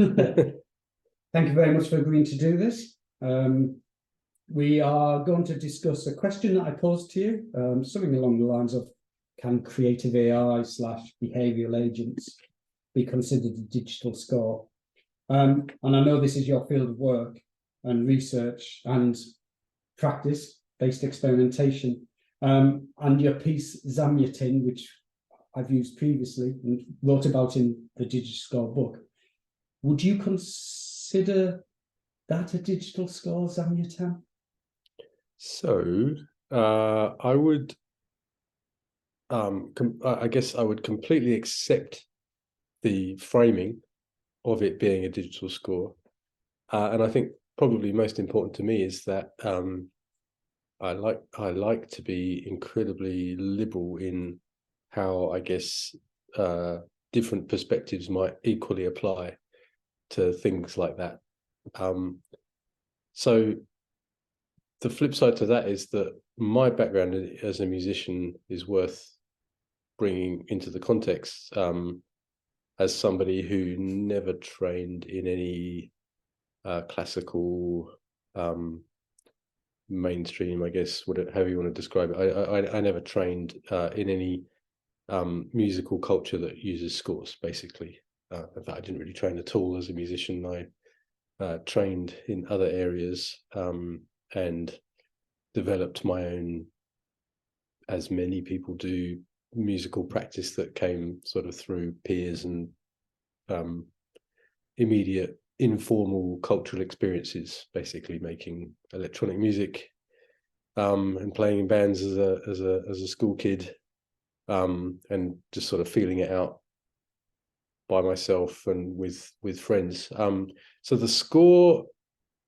Thank you very much for agreeing to do this. We are going to discuss a question that I posed to you, something along the lines of, can creative AI/behavioural agents be considered a digital score? And I know this is your field of work and research and practice-based experimentation. And your piece, Zamyatin, which I've used previously and wrote about in the Digital Score book, would you consider that a digital score, Zamyatin? So I would, I guess I would completely accept the framing of it being a digital score. And I think probably most important to me is that I like to be incredibly liberal in how, I guess, different perspectives might equally apply to things like that. So the flip side to that is that my background as a musician is worth bringing into the context, as somebody who never trained in any classical mainstream, I guess, however you want to describe it. I never trained in any musical culture that uses scores, basically. In fact, I didn't really train at all as a musician. I trained in other areas and developed my own, as many people do, musical practice that came sort of through peers and immediate informal cultural experiences, basically making electronic music and playing in bands as a school kid, and just sort of feeling it out by myself and with friends. So the score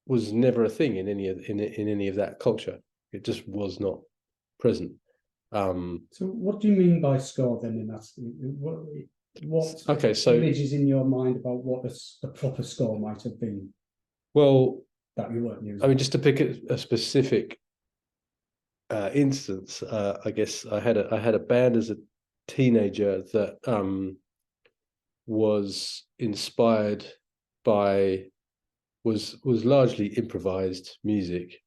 was never a thing in any of that culture. It just was not present. So what do you mean by score then in that? What okay, so images in your mind about what a proper score might have been? Well, that you weren't using. I mean, just to pick a specific instance, I guess I had a band as a teenager that was inspired by was largely improvised music.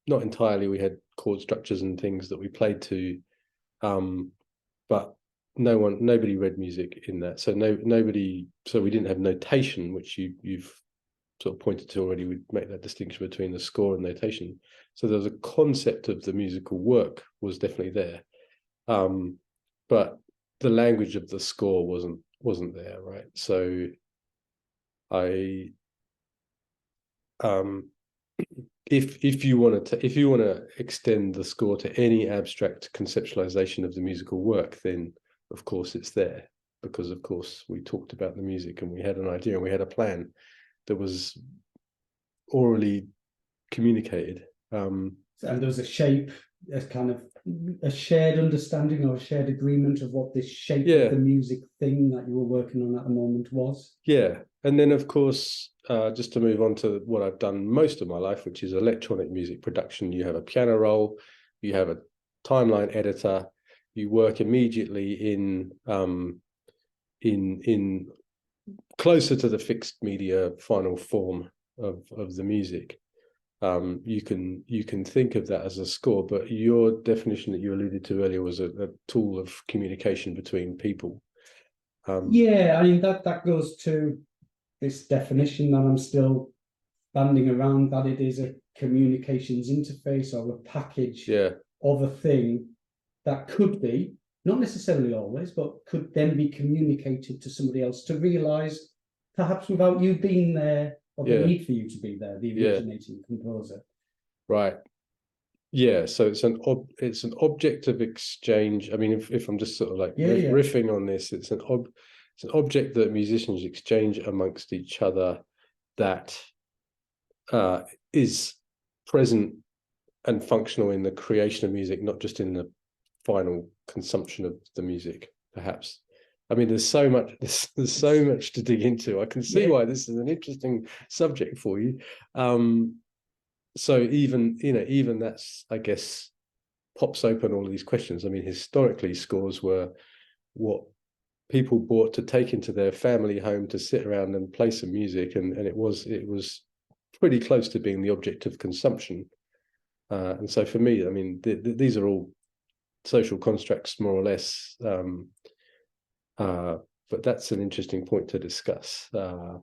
Not entirely. We had chord structures and things that we played to, but nobody read music in that. So nobody. So we didn't have notation, which you've sort of pointed to already. We make that distinction between the score and notation. So there was a concept of the musical work was definitely there, but the language of the score wasn't there, right? So if you want to extend the score to any abstract conceptualization of the musical work, then of course it's there, because of course we talked about the music and we had an idea and we had a plan that was orally communicated. And there was a shape, a kind of a shared understanding or a shared agreement of what this shape of the music thing that you were working on at the moment was. Yeah. And then, of course, just to move on to what I've done most of my life, which is electronic music production, you have a piano roll, you have a timeline editor, you work immediately in closer to the fixed media final form of the music. You can think of that as a score, but your definition that you alluded to earlier was a tool of communication between people. Yeah, I mean that goes to this definition that I'm still banding around, that it is a communications interface or a package of a thing that could be, not necessarily always, but could then be communicated to somebody else to realize, perhaps without you being there, or the need for you to be there, the originating composer. Right. Yeah. So it's an object of exchange. I mean, if I'm just sort of like riffing on this, it's an object that musicians exchange amongst each other that is present and functional in the creation of music, not just in the final consumption of the music, perhaps. I mean, there's so much to dig into. I can see why this is an interesting subject for you. So even that's, I guess, pops open all of these questions. I mean, historically, scores were what people bought to take into their family home to sit around and play some music, and it was pretty close to being the object of consumption. And so for me, I mean, these are all social constructs, more or less. But that's an interesting point to discuss. Yeah,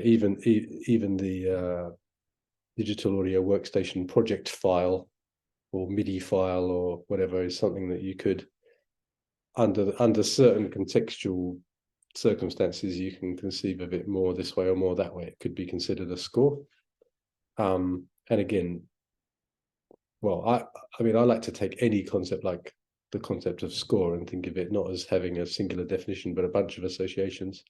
even the digital audio workstation project file or MIDI file or whatever is something that you could, under certain contextual circumstances, you can conceive of it more this way or more that way. It could be considered a score. And again, well, I mean, I like to take any concept like the concept of score and think of it not as having a singular definition, but a bunch of associations.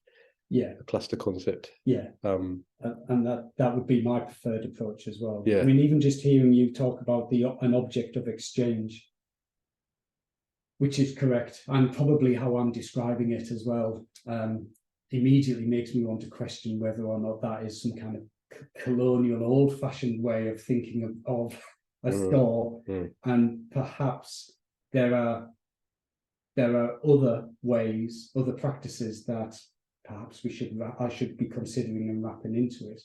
Yeah, a cluster concept. Yeah, and that would be my preferred approach as well. Yeah, I mean, even just hearing you talk about an object of exchange, which is correct, and probably how I'm describing it as well, immediately makes me want to question whether or not that is some kind of colonial, old-fashioned way of thinking of a score, and perhaps there are other ways, other practices that perhaps I should be considering and wrapping into it.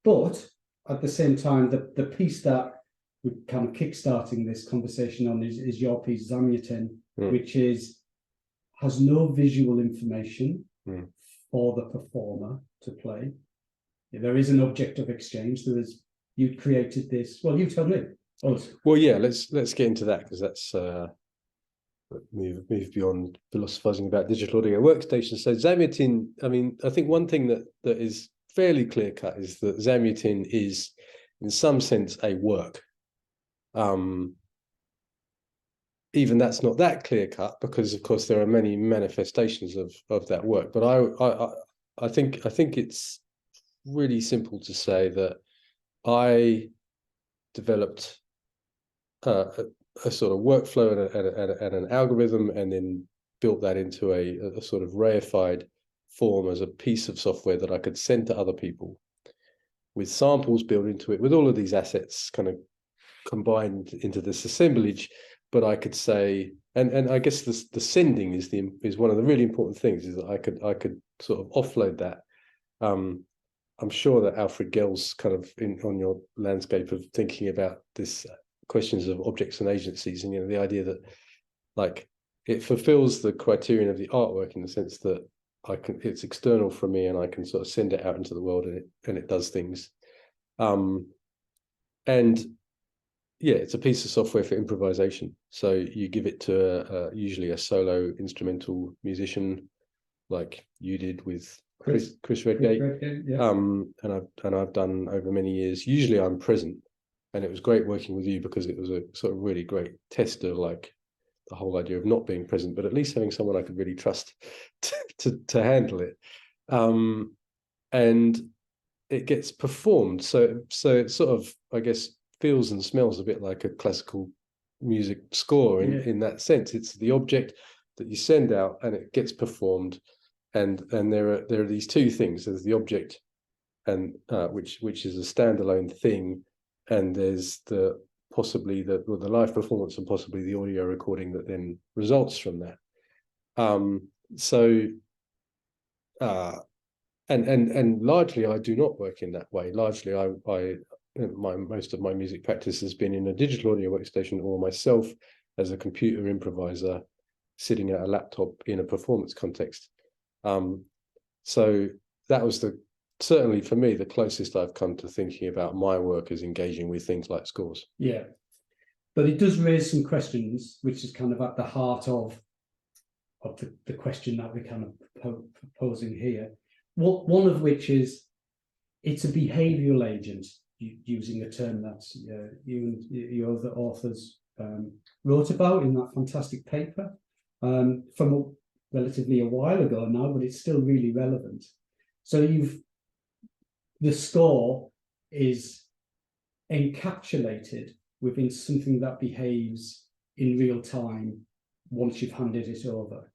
But at the same time, the piece that we're kind of kickstarting this conversation on is your piece, Zamyatin, which has no visual information for the performer to play. There is an object of exchange. You created this. Well, you tell me. Well, yeah, let's get into that, because that's move beyond philosophizing about digital audio workstations. So Zamyatin, I mean, I think one thing that is fairly clear cut is that Zamyatin is, in some sense, a work. Even that's not that clear cut, because of course there are many manifestations of that work. But I think it's really simple to say that I developed a sort of workflow and an algorithm, and then built that into a sort of reified form as a piece of software that I could send to other people, with samples built into it, with all of these assets kind of combined into this assemblage. But I could say, and I guess the sending is one of the really important things, is that I could sort of offload that. I'm sure that Alfred Gell's kind of on your landscape of thinking about this questions of objects and agencies, and the idea that like it fulfills the criterion of the artwork in the sense that it's external from me, and I can sort of send it out into the world, and it does things. And yeah, it's a piece of software for improvisation. So you give it to usually a solo instrumental musician, like you did with Chris Redgate. Yeah. And I've done over many years. Usually I'm present, and it was great working with you because it was a sort of really great test of like the whole idea of not being present, but at least having someone I could really trust to handle it. And it gets performed. So it sort of, I guess, feels and smells a bit like a classical music score in that sense. It's the object that you send out, and it gets performed. And there are these two things. There's the object, and which is a standalone thing, and there's possibly the live performance and possibly the audio recording that then results from that. And largely I do not work in that way. Largely most of my music practice has been in a digital audio workstation, or myself as a computer improviser sitting at a laptop in a performance context. So that was certainly for me the closest I've come to thinking about my work as engaging with things like scores. Yeah, but it does raise some questions, which is kind of at the heart of the question that we're kind of proposing here. One of which is it's a behavioural agent, using a term that you and your other authors wrote about in that fantastic paper from relatively a while ago now, but it's still really relevant. So the score is encapsulated within something that behaves in real time once you've handed it over.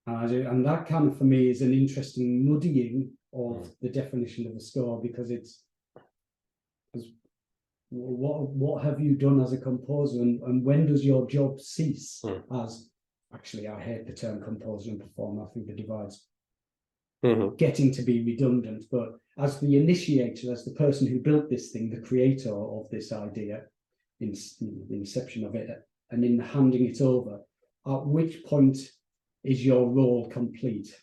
And that kind of, for me, is an interesting muddying of the definition of a score, because what have you done as a composer, and when does your job cease as actually, I hate the term composer and performer. I think the divide's Mhm. getting to be redundant. But as the initiator, as the person who built this thing, the creator of this idea, in the inception of it, and in handing it over, at which point is your role complete?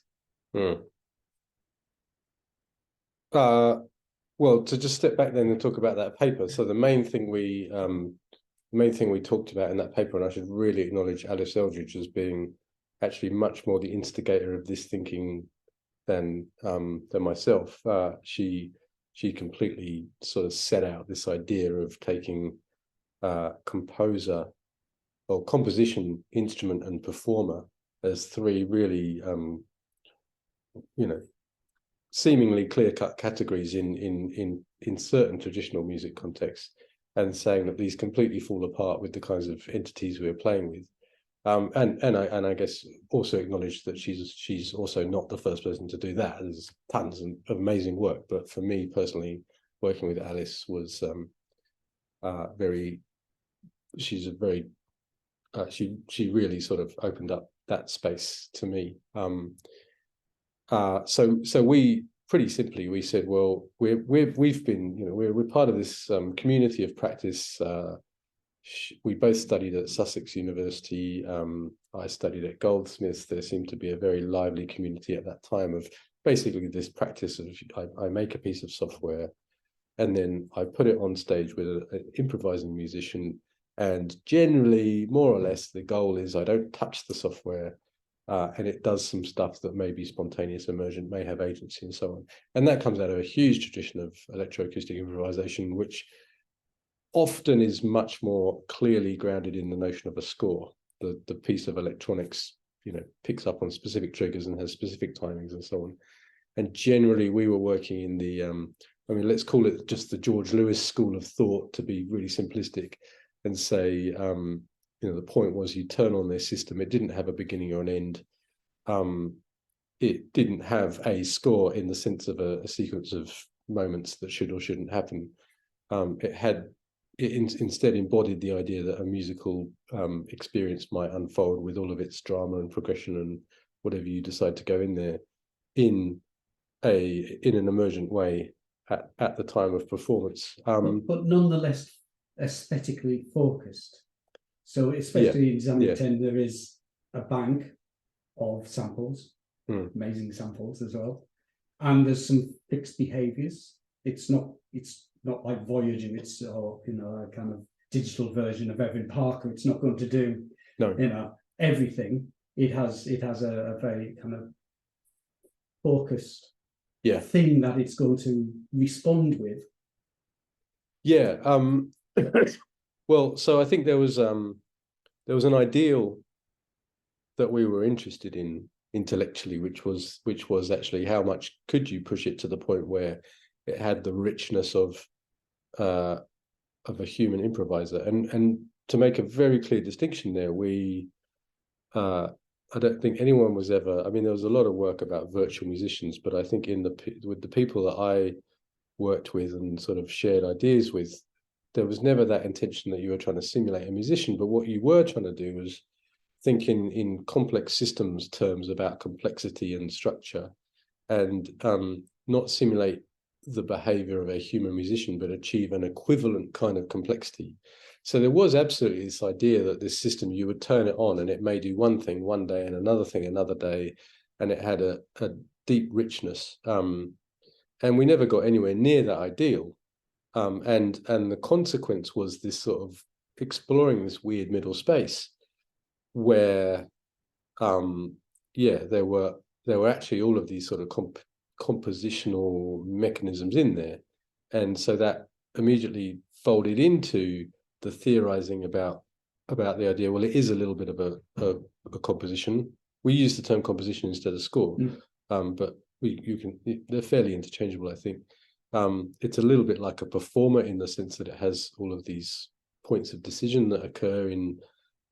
Well, to just step back then and talk about that paper. So the main thing we talked about in that paper, and I should really acknowledge Alice Eldridge as being actually much more the instigator of this thinking than myself. She completely sort of set out this idea of taking composer or composition, instrument, and performer as three really seemingly clear-cut categories in certain traditional music contexts, and saying that these completely fall apart with the kinds of entities we're playing with. And I guess also acknowledge that she's also not the first person to do that. There's tons of amazing work, but for me personally, working with Alice was she really sort of opened up that space to me. So we pretty simply we said, well, we've been, we're part of this community of practice. We both studied at Sussex University. I studied at Goldsmiths. There seemed to be a very lively community at that time of basically this practice of I make a piece of software, and then I put it on stage with an improvising musician. And generally, more or less, the goal is I don't touch the software, and it does some stuff that may be spontaneous, emergent, may have agency, and so on. And that comes out of a huge tradition of electroacoustic improvisation, which often is much more clearly grounded in the notion of a score. The piece of electronics, picks up on specific triggers and has specific timings and so on. And generally, we were working in the, let's call it just the George Lewis school of thought, to be really simplistic, and say, the point was you turn on this system. It didn't have a beginning or an end. It didn't have a score in the sense of a sequence of moments that should or shouldn't happen. It instead embodied the idea that a musical experience might unfold with all of its drama and progression and whatever you decide to go in there in an emergent way at the time of performance. But nonetheless aesthetically focused. So especially in Exam 10, there is a bank of samples, amazing samples as well. And there's some fixed behaviors. It's not like Voyager, it's a kind of digital version of Evan Parker. It's not going to do everything. It has a very kind of focused thing that it's going to respond with. Well, so I think there was an ideal that we were interested in intellectually, which was actually how much could you push it to the point where it had the richness of a human improviser. And to make a very clear distinction there, I don't think anyone was ever, there was a lot of work about virtual musicians, but I think with the people that I worked with and sort of shared ideas with, there was never that intention that you were trying to simulate a musician, but what you were trying to do was think in complex systems terms about complexity and structure, and not simulate the behavior of a human musician, but achieve an equivalent kind of complexity. So there was absolutely this idea that this system, you would turn it on and it may do one thing one day and another thing another day, and it had a deep richness. And we never got anywhere near that ideal. And the consequence was this sort of exploring this weird middle space where, there were actually all of these sort of compositional mechanisms in there. And so that immediately folded into the theorizing about the idea, well, it is a little bit of a composition. We use the term composition instead of score, but they're fairly interchangeable, I think. It's a little bit like a performer in the sense that it has all of these points of decision that occur in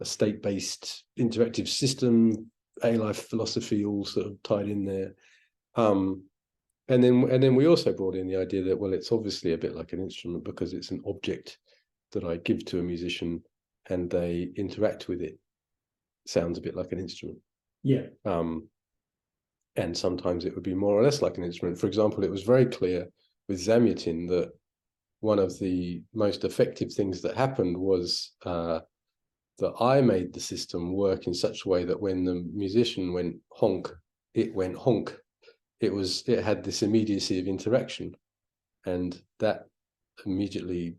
a state-based interactive system, A-life philosophy, all sort of tied in there. And then we also brought in the idea that, well, it's obviously a bit like an instrument because it's an object that I give to a musician and they interact with it. sounds a bit like an instrument. Yeah. And sometimes it would be more or less like an instrument. For example, it was very clear with Zamyatin that one of the most effective things that happened was that I made the system work in such a way that when the musician went honk, it went honk. It had this immediacy of interaction, and that immediately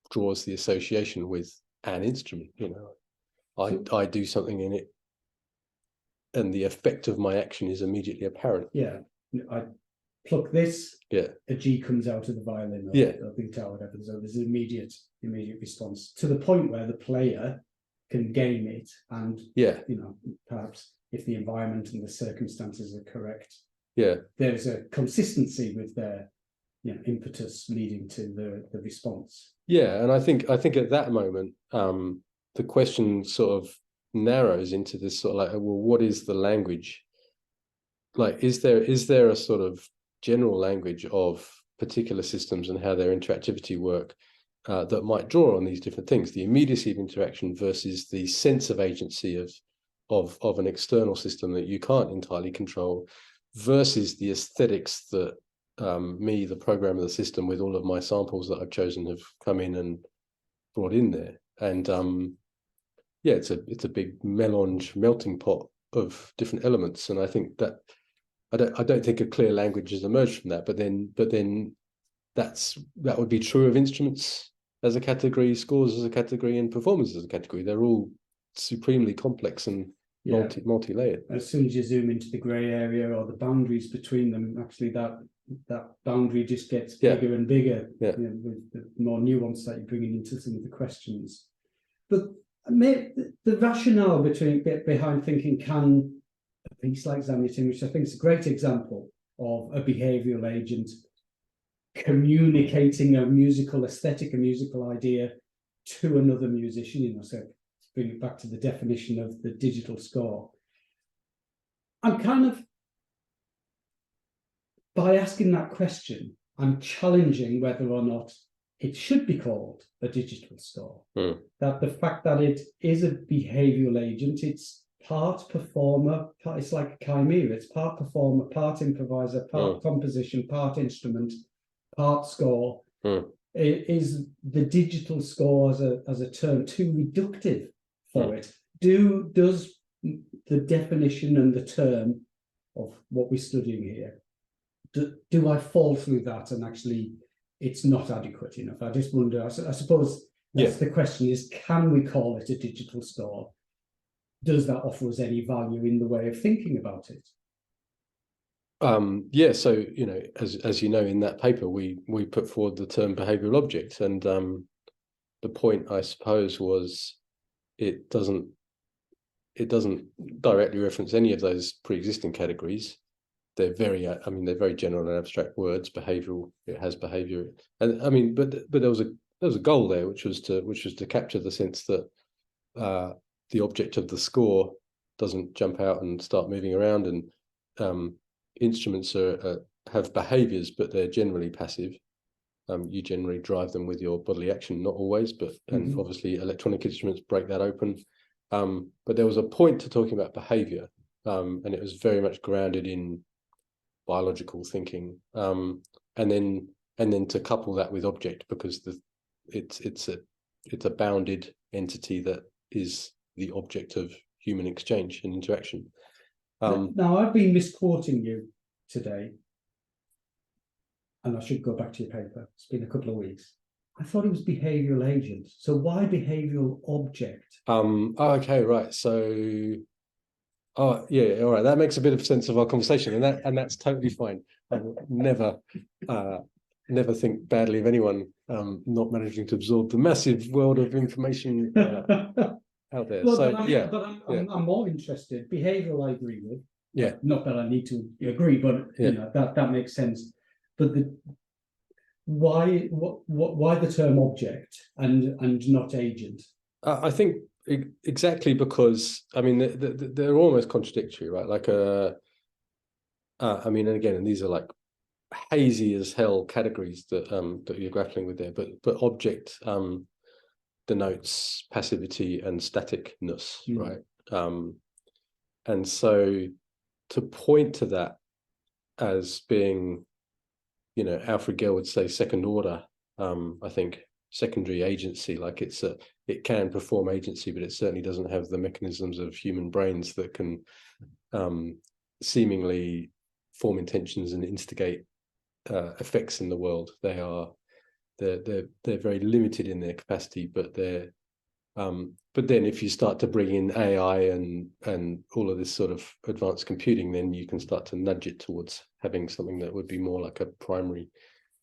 draws the association with an instrument. I do something in it, and the effect of my action is immediately apparent. Yeah, I pluck this. Yeah, a G comes out of the violin or, yeah, or the guitar, whatever. So there's an immediate response to the point where the player can game it, and perhaps if the environment and the circumstances are correct, there's a consistency with their impetus leading to the response. Yeah, and I think at that moment, the question sort of narrows into this sort of like, well, what is the language? Like, is there a sort of general language of particular systems and how their interactivity work that might draw on these different things, the immediacy of interaction versus the sense of agency of an external system that you can't entirely control, versus the aesthetics that me, the programmer of the system, with all of my samples that I've chosen, have come in and brought in there. And it's a big melange, melting pot of different elements. And I think that I don't think a clear language has emerged from that. But then that would be true of instruments as a category, scores as a category, and performance as a category. They're all supremely complex and multi-layered. As soon as you zoom into the grey area or the boundaries between them, actually that boundary just gets bigger and bigger, with the more nuance that you're bringing into some of the questions. But the rationale behind thinking, can a piece like Zamyatin, which I think is a great example of a behavioural agent communicating a musical aesthetic, a musical idea to another musician, so bring it back to the definition of the digital score. I'm kind of, by asking that question, I'm challenging whether or not it should be called a digital score. That the fact that it is a behavioural agent, it's part performer, it's like a chimera, it's part performer, part improviser, part composition, part instrument, part score. Is the digital score as a term too reductive for it? Does the definition and the term of what we're studying here, do I fall through that and actually it's not adequate enough? I just wonder, I suppose that's the question, is can we call it a digital score? Does that offer us any value in the way of thinking about it? So as you know, in that paper we put forward the term behavioural object, and the point, I suppose, was it doesn't directly reference any of those pre-existing categories. They're very general and abstract words. Behavioural, it has behaviour, and but there was a goal there, which was to capture the sense that the object of the score doesn't jump out and start moving around, and instruments have behaviours, but they're generally passive. You generally drive them with your bodily action, not always, but and obviously electronic instruments break that open. But there was a point to talking about behaviour, and it was very much grounded in biological thinking, and then to couple that with object, because it's a bounded entity that is the object of human exchange and interaction. Now, I've been misquoting you today, and I should go back to your paper. It's been a couple of weeks. I thought it was behavioural agent. So why behavioural object? Okay, right. So, all right. That makes a bit of sense of our conversation, and that's totally fine. I will never think badly of anyone not managing to absorb the massive world of information out there. Well, I'm more interested. Behavioural, I agree with. Yeah. Not that I need to agree, but that makes sense. But why the term object and not agent? I think exactly because they're almost contradictory, right? Like and again, these are like hazy as hell categories that you're grappling with there. But object denotes passivity and staticness, Mm. right? And so to point to that as being, you know, Alfred Gill would say second order, I think secondary agency, like it can perform agency, but it certainly doesn't have the mechanisms of human brains that can seemingly form intentions and instigate effects in the world. They're very limited in their capacity, but then if you start to bring in AI and all of this sort of advanced computing, then you can start to nudge it towards having something that would be more like a primary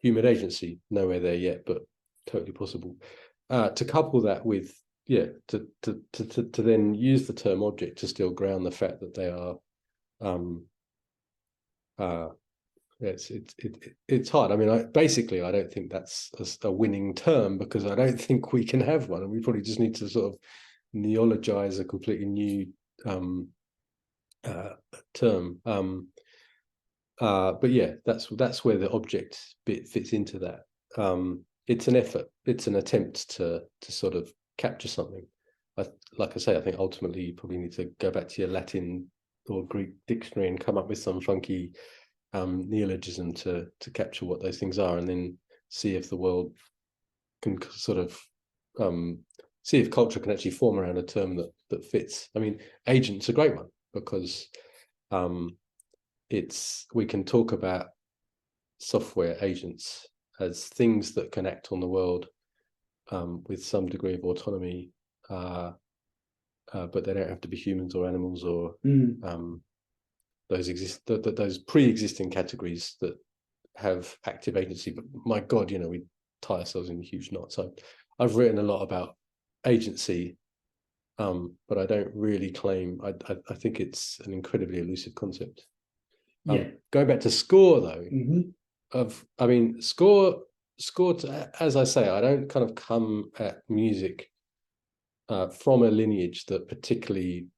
human agency. Nowhere there yet, but totally possible. To couple that with, to then use the term object to still ground the fact that they are it's hard. I mean, I don't think that's a winning term, because I don't think we can have one, and we probably just need to sort of neologize a completely new term. But yeah, that's where the object bit fits into that. It's an effort. It's an attempt to sort of capture something. Like I say, I think ultimately you probably need to go back to your Latin or Greek dictionary and come up with some funky neologism to capture what those things are, and then see if the world can sort of see if culture can actually form around a term that fits. I mean, agent's a great one, because we can talk about software agents as things that can act on the world with some degree of autonomy, but they don't have to be humans or animals or those pre-existing categories that have active agency. But my God, you know, we tie ourselves in huge knots. So I've written a lot about agency, but I don't really claim. I think it's an incredibly elusive concept. Going back to score though, score. As I say, I don't kind of come at music from a lineage that particularly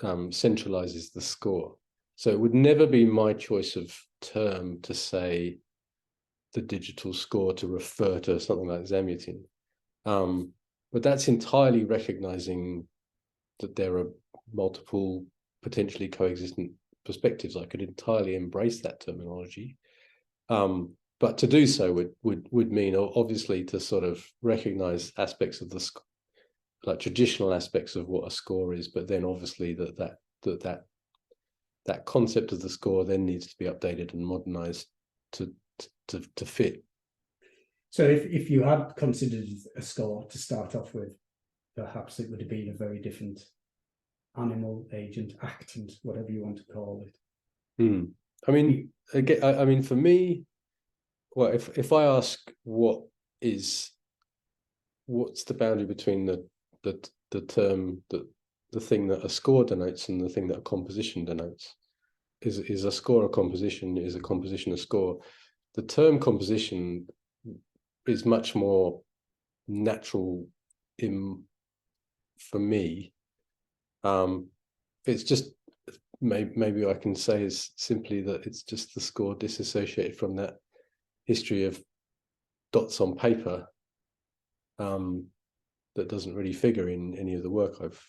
centralizes the score. So it would never be my choice of term to say the digital score to refer to something like Zamutin. But that's entirely recognizing that there are multiple potentially coexistent perspectives. I could entirely embrace that terminology. But to do so would mean, obviously, to sort of recognize aspects of the like traditional aspects of what a score is, but then obviously that concept of the score then needs to be updated and modernized to fit. So if you had considered a score to start off with, perhaps it would have been a very different animal, agent, actant, whatever you want to call it. I mean, again, I mean, for me, well, if I ask what's the boundary between the term that the thing that a score denotes and the thing that a composition denotes, is a score a composition? Is a composition a score? The term composition is much more natural for me. It's just maybe I can say is simply that it's just the score disassociated from that history of dots on paper that doesn't really figure in any of the work I've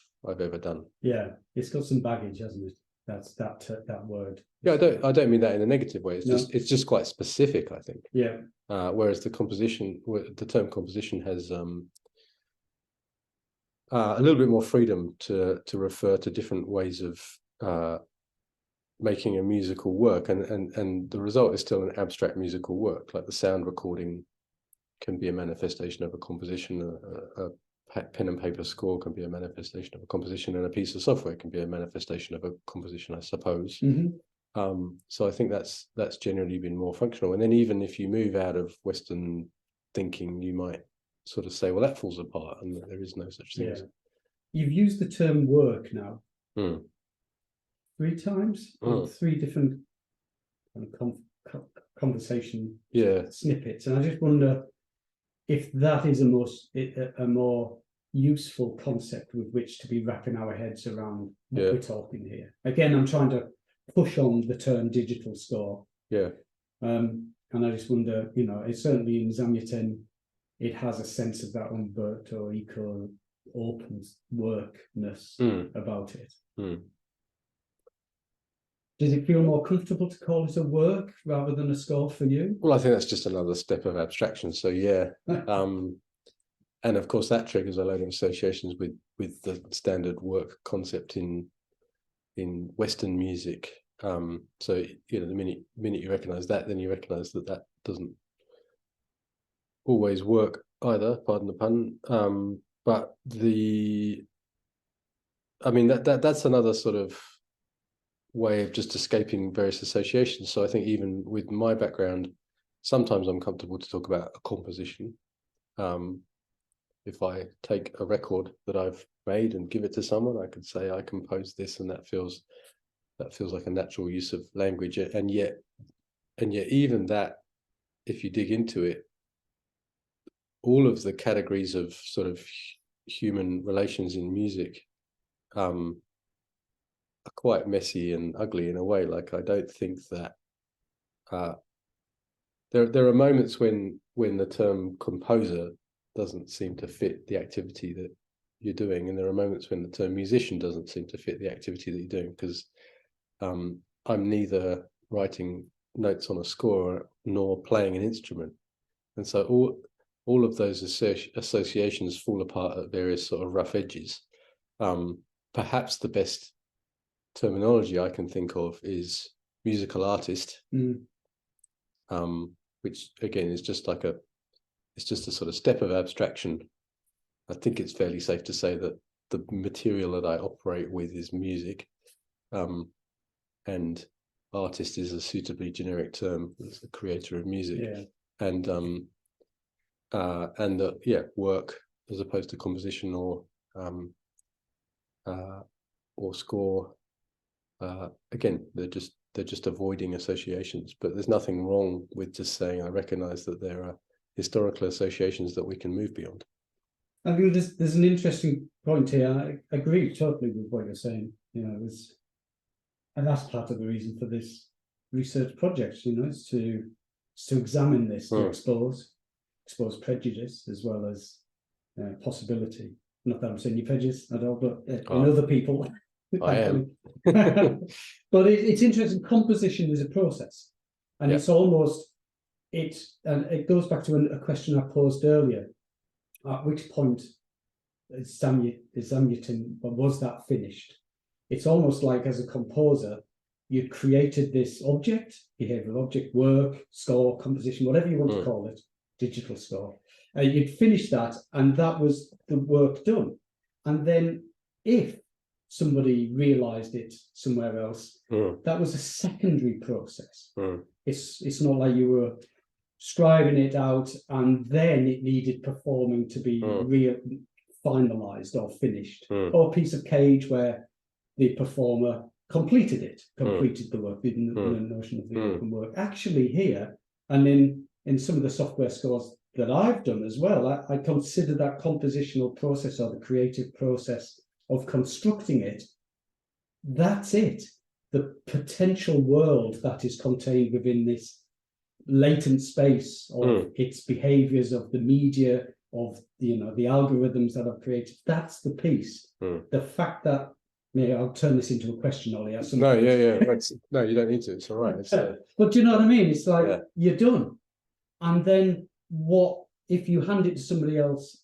ever done. Yeah, it's got some baggage, hasn't it? That's that word. Yeah, I don't mean that in a negative way. It's just quite specific, I think. Yeah. Whereas the term composition has a little bit more freedom to refer to different ways of making a musical work, and the result is still an abstract musical work. Like the sound recording can be a manifestation of a composition, a pen and paper score can be a manifestation of a composition, and a piece of software can be a manifestation of a composition, I suppose. So I think that's generally been more functional. And then even if you move out of Western thinking, you might sort of say, well, that falls apart, and there is no such thing. Yeah. You've used the term work now 3 times, 3 different conversation snippets, and I just wonder if that is a more useful concept with which to be wrapping our heads around what we're talking here. Again, I'm trying to push on the term digital score. And I just wonder, you know, it's certainly in Zamutin, it has a sense of that Umberto Eco open workness about it. Does it feel more comfortable to call it a work rather than a score for you? Well, I think that's just another step of abstraction. So yeah, and of course that triggers a load of associations with the standard work concept in Western music. So you know, the minute you recognise that, then you recognise that that doesn't always work either. Pardon the pun. But I mean that's another sort of way of just escaping various associations. So I think even with my background, sometimes I'm comfortable to talk about a composition. If I take a record that I've made and give it to someone, I could say I composed this, and that feels like a natural use of language. And yet even that, if you dig into it, all of the categories of sort of human relations in music are quite messy and ugly in a way. Like, I don't think that there are moments when the term composer doesn't seem to fit the activity that you're doing, and there are moments when the term musician doesn't seem to fit the activity that you're doing, because I'm neither writing notes on a score nor playing an instrument, and so all of those associations fall apart at various sort of rough edges. Perhaps the best terminology I can think of is musical artist, which again is just like it's just a sort of step of abstraction. I think it's fairly safe to say that the material that I operate with is music, and artist is a suitably generic term as a creator of music. And work as opposed to composition or score. Again, they're just avoiding associations, but there's nothing wrong with just saying I recognize that there are historical associations that we can move beyond. I think there's an interesting point here. I agree totally with what you're saying. You know, and that's part of the reason for this research project. You know, is to examine this, to expose prejudice as well as possibility. Not that I'm saying you're prejudiced at all, but in other people. I am. But it's interesting. Composition is a process, and it's almost and it goes back to a question I posed earlier. At which point is Zamyatin, was that finished? It's almost like, as a composer, you created this object, behavioural object, work, score, composition, whatever you want to call it, digital score. You'd finished that, and that was the work done. And then if somebody realised it somewhere else, that was a secondary process. It's not like you were scribing it out and then it needed performing to be finalized or finished, or a piece of cage where the performer completed the work, the notion of the open work. Actually here, and in some of the software scores that I've done as well, I consider that compositional process, or the creative process of constructing it, that's it. The potential world that is contained within this latent space of its behaviors, of the media, of the algorithms that I've created. That's the piece. The fact that, maybe I'll turn this into a question, Ollie. No, no, you don't need to. It's all right. But do you know what I mean? It's like you're done, and then what if you hand it to somebody else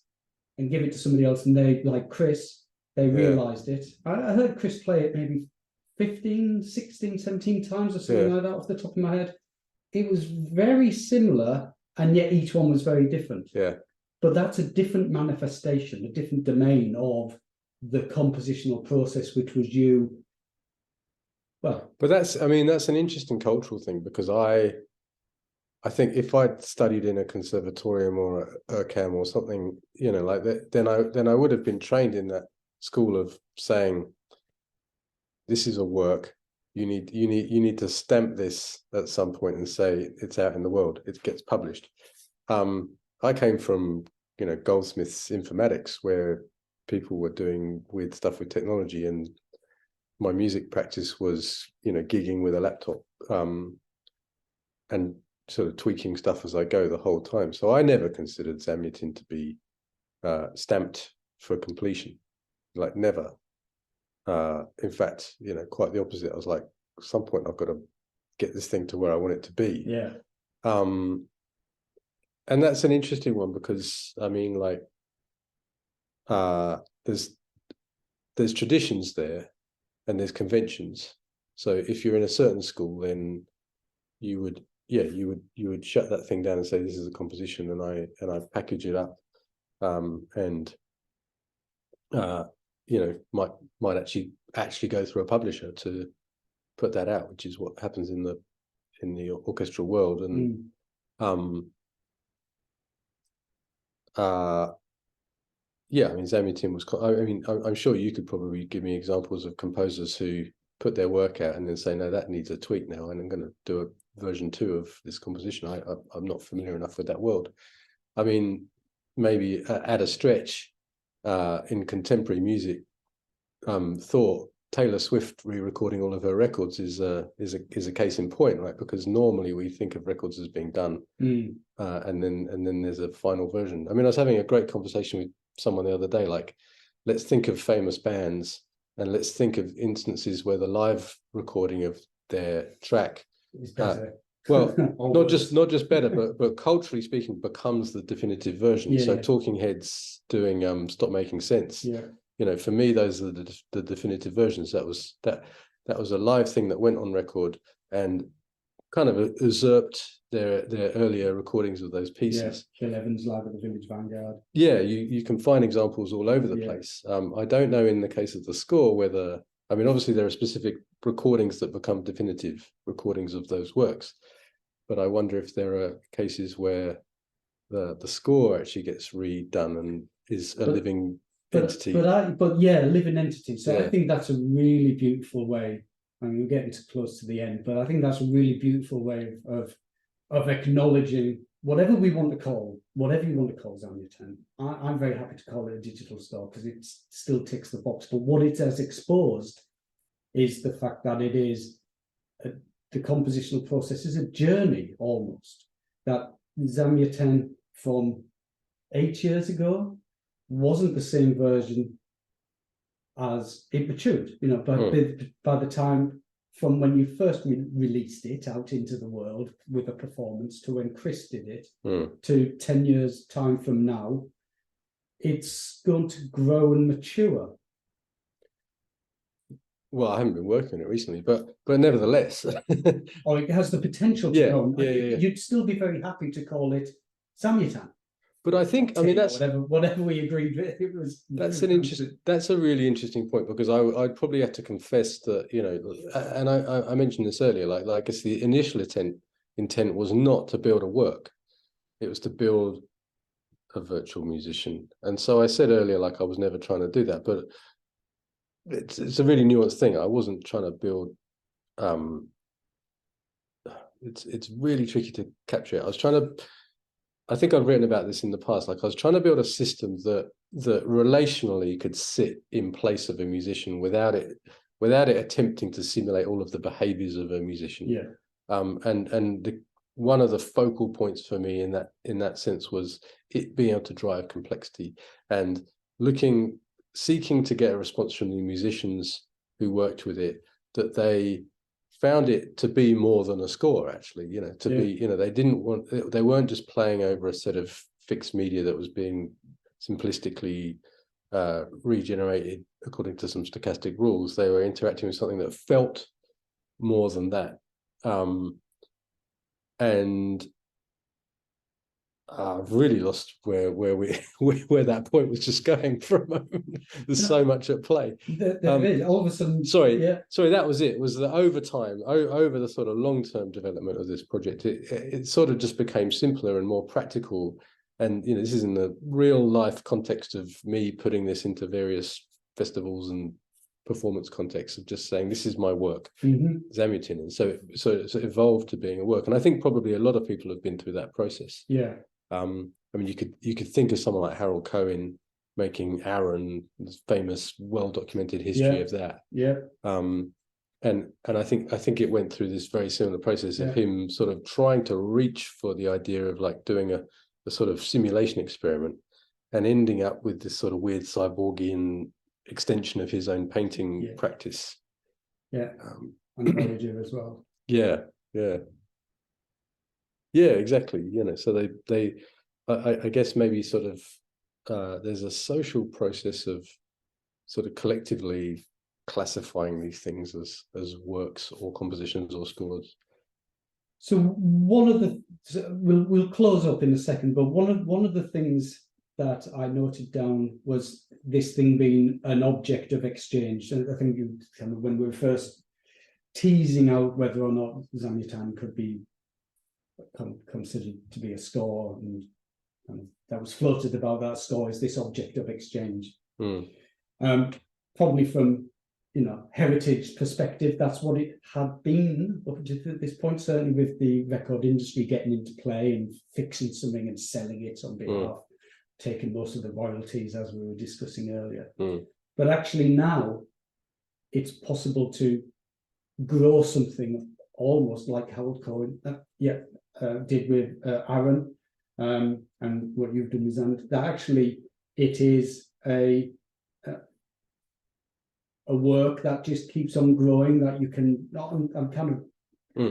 and give it to somebody else, and they, like Chris, they realised it. I heard Chris play it maybe 15, 16, 17 times or something like that off the top of my head. It was very similar, and yet each one was very different. But that's a different manifestation, a different domain of the compositional process, which was you. Well, but that's an interesting cultural thing, because I think if I'd studied in a conservatorium or a URCAM or something, like that, then I would have been trained in that school of saying, this is a work. You need to stamp this at some point and say it's out in the world. It gets published. I came from Goldsmith's informatics, where people were doing weird stuff with technology, and my music practice was gigging with a laptop. And sort of tweaking stuff as I go the whole time. So I never considered Zamyatin to be stamped for completion, like never. In fact, you know, quite the opposite. I was like, at some point I've got to get this thing to where I want it to be. Yeah. And that's an interesting one because I mean, like, there's traditions there and there's conventions. So if you're in a certain school, then you would, yeah, you would shut that thing down and say this is a composition, and I package it up, and you know, might actually go through a publisher to put that out, which is what happens in the orchestral world. And yeah, I mean, Zamyatin was, I mean, I'm sure you could probably give me examples of composers who put their work out and then say, no, that needs a tweak now, and I'm going to do a version 2 of this composition. I'm not familiar enough with that world. I mean, maybe at a stretch, in contemporary music, thought Taylor Swift re-recording all of her records is a case in point, right? Because normally we think of records as being done, and then there's a final version. I mean, I was having a great conversation with someone the other day, like, let's think of famous bands and let's think of instances where the live recording of their track is better. Well, not just better, but culturally speaking, becomes the definitive version. Yeah, so yeah. Talking Heads doing Stop Making Sense. Yeah. You know, for me, those are the definitive versions. That was a live thing that went on record and kind of usurped their earlier recordings of those pieces. Yeah, Bill Evans live at the Village Vanguard. Yeah, you can find examples all over the place. I don't know in the case of the score whether, I mean, obviously there are specific recordings that become definitive recordings of those works, but I wonder if there are cases where the score actually gets redone and is a living entity. But yeah, a living entity. So Yeah. I think that's a really beautiful way. I mean, we're getting close to the end, but I think that's a really beautiful way of acknowledging whatever we want to call, whatever you want to call Zamyatin. I'm very happy to call it a digital score because it still ticks the box. But what it has exposed is the fact that it is the compositional process is a journey almost. That Zamyatin from 8 years ago wasn't the same version as it matured, you know, but by the time from when you first released it out into the world with a performance to when Chris did it to 10 years time from now, it's going to grow and mature. Well, I haven't been working on it recently, but nevertheless. Or it has the potential to grow. Yeah. You'd still be very happy to call it Zamyatin. But I think, I mean, that's whatever we agreed with. It was that's a really interesting point, because I'd probably have to confess that, you know, and I mentioned this earlier, like I guess the initial intent was not to build a work, it was to build a virtual musician. And so I said earlier, like, I was never trying to do that, but it's a really nuanced thing. I wasn't trying to build. It's really tricky to capture it. I was trying to. I think I've written about this in the past. Like, I was trying to build a system that relationally could sit in place of a musician without it attempting to simulate all of the behaviors of a musician. Yeah. And one of the focal points for me in that sense was it being able to drive complexity and seeking to get a response from the musicians who worked with it, that they found it to be more than a score, actually, you know, be, you know, they weren't just playing over a set of fixed media that was being simplistically regenerated according to some stochastic rules. They were interacting with something that felt more than that. And I've really lost where that point was just going for a moment. There's so much at play. There is. All of a sudden. Sorry, that was it. Was that over time, over the sort of long-term development of this project, it sort of just became simpler and more practical. And, you know, this is in the real life context of me putting this into various festivals and performance contexts of just saying, this is my work, Zamyatin. And so it evolved to being a work. And I think probably a lot of people have been through that process. Yeah. I mean, you could think of someone like Harold Cohen making Aaron, this famous, well-documented history of that. Yeah. and I think it went through this very similar process of him sort of trying to reach for the idea of like doing a sort of simulation experiment, and ending up with this sort of weird cyborgian extension of his own painting practice. Yeah, and Voyager as well. Yeah, exactly. So I guess maybe sort of there's a social process of sort of collectively classifying these things as works or compositions or scores. So we'll close up in a second, but one of the things that I noted down was this thing being an object of exchange. And I think you kind of, when we were first teasing out whether or not Zamyatin could be considered to be a score, and that was floated about, that score is this object of exchange. Probably from heritage perspective, that's what it had been up to this point, certainly with the record industry getting into play and fixing something and selling it on behalf, taking most of the royalties, as we were discussing earlier. But actually now it's possible to grow something almost like Howard Cohen did with Aaron, and what you've done with Zand, that actually it is a work that just keeps on growing, that you can, I'm kind of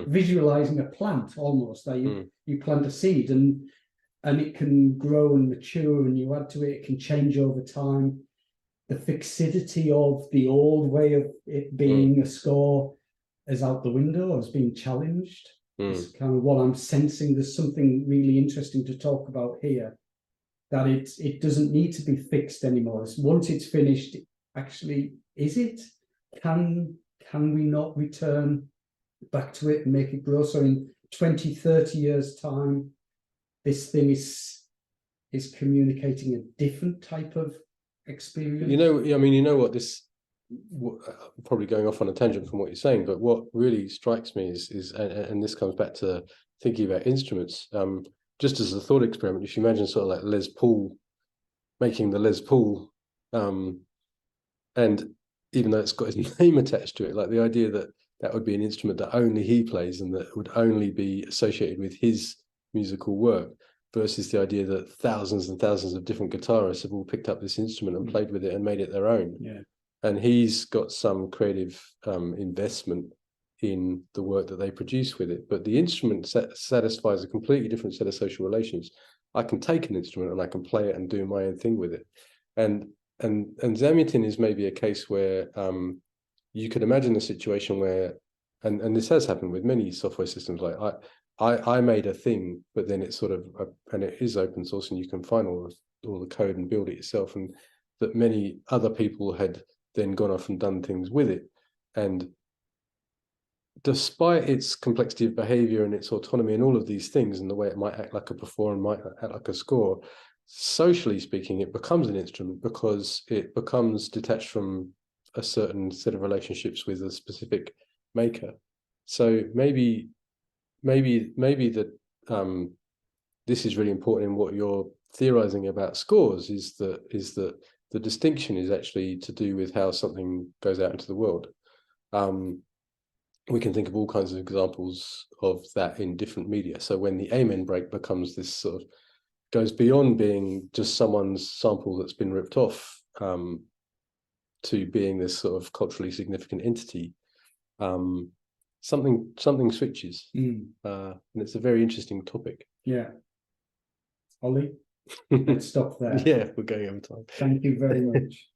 visualizing a plant almost, that you plant a seed and it can grow and mature, and you add to it, it can change over time. The fixity of the old way of it being a score is out the window, has been challenged. It's kind of what I'm sensing. There's something really interesting to talk about here, that it doesn't need to be fixed anymore. Once it's finished, actually, is it? Can we not return back to it and make it grow? So in 20, 30 years' time, this thing is communicating a different type of experience. Probably going off on a tangent from what you're saying, but what really strikes me is and this comes back to thinking about instruments, just as a thought experiment. If you imagine sort of like Les Paul making the Les Paul, and even though it's got his name attached to it, like the idea that would be an instrument that only he plays and that would only be associated with his musical work, versus the idea that thousands and thousands of different guitarists have all picked up this instrument and played with it and made it their own. And he's got some creative investment in the work that they produce with it. But the instrument satisfies a completely different set of social relations. I can take an instrument and I can play it and do my own thing with it. And Zamyatin is maybe a case where you could imagine a situation where, and this has happened with many software systems, like I made a thing, but then it's sort of, and it is open source and you can find all the code and build it yourself, and that many other people had then gone off and done things with it. And despite its complexity of behavior and its autonomy and all of these things, and the way it might act like a before and might act like a score, socially speaking, it becomes an instrument because it becomes detached from a certain set of relationships with a specific maker. So maybe that this is really important in what you're theorizing about scores, is that the distinction is actually to do with how something goes out into the world. We can think of all kinds of examples of that in different media. So when the Amen break becomes this sort of, goes beyond being just someone's sample that's been ripped off, to being this sort of culturally significant entity, something switches. And it's a very interesting topic. Yeah. Ollie, let's stop there. Yeah, we're going over time. Thank you very much.